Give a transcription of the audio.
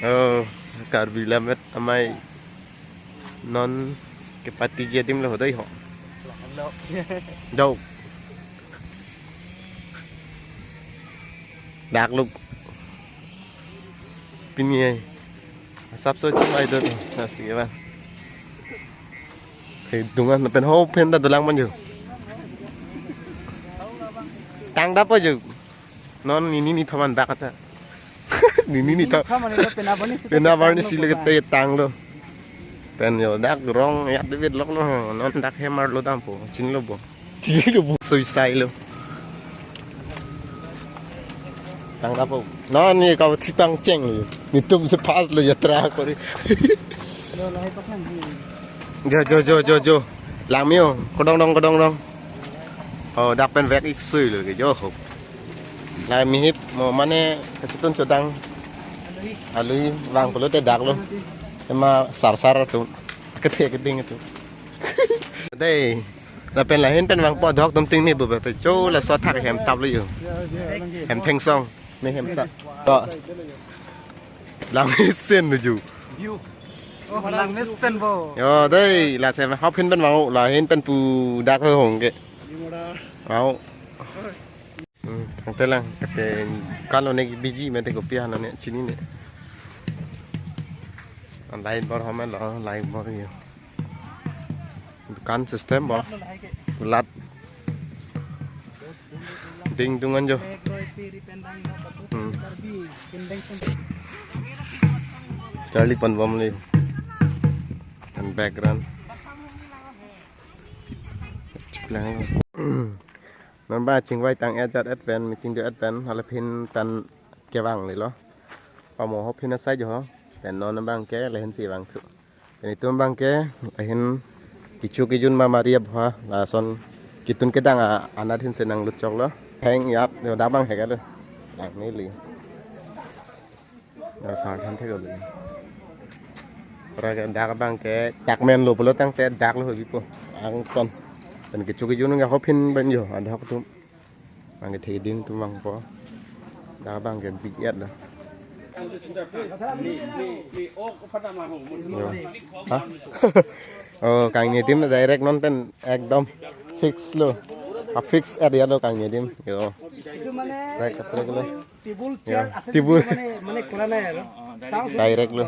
Oh, Karbi Lamet amai non cái party chia tim là ở đây họ đâu đạt lúc pin nghe sắp sửa chúng ai được là gì các bạn thì đúng là nóเป็น hộp phim đã tụi lăng bao nhiêu tăng đáp bao nhiêu nó ni thằng anh bạc ta ni thằng bên nào vào ni xí lấy cái tăng luôn bên nhiều đắc rong nhát để biết lóc nó đắc hammer luôn tam phố chính luôn bộ suicide luôn tăng đáp không nó ni kau thích tăng cheng luôn ni tum se pass lo yatra kori jo làm miêu có đông đông đặc bên vét ít suy rồi cái chỗ hộp lại mi hip mà mana cái tuần cho tăng alui vàng perlu teh đặc luôn mà sar tuh cái ting itu đây là bên là hiện bên vàng bỏ đọc tấm ting này bởi vì chỗ là so thạc hẻm tập luôn hẻm thanh song mấy hẻm tập đó làm hết sen rồi chú làm hết sen vô đây là xem hop hiện bên vàng là hiện bên phù đặc hơi hồng cái mau thằng tây lang cái kalau nih biji mete kopi hana nih sini nih lain baru hamen lah lain baru ya kan sistem bah lat ding dungan jo Charlie pan bom nih dan background ceplang nó ba trình quay tăng edge advent meeting the advent hay là pin tan kia vàng này lo và một hộp pin nó sai rồi dan nó bang ke là hình gì vàng thử dan itu bang ke là hình kicu kijun ma Maria bha là son kitun ke dang anak hin senang lut chok lo hang yat yo da bang he ka lo là mấy li là sao thân thế rồi rồi cái đá bang ke tak men lo polo tang te dak lo gitu ang son dan kicu kijun nga hộp pin ban yo ada hộp tu mang cái theding tu mang po đá bang ke big yat lah càng nhiều tim là direct non pen ekdom fix lo fix area lo càng nhiều tim yo right kapre lo tibul direct lo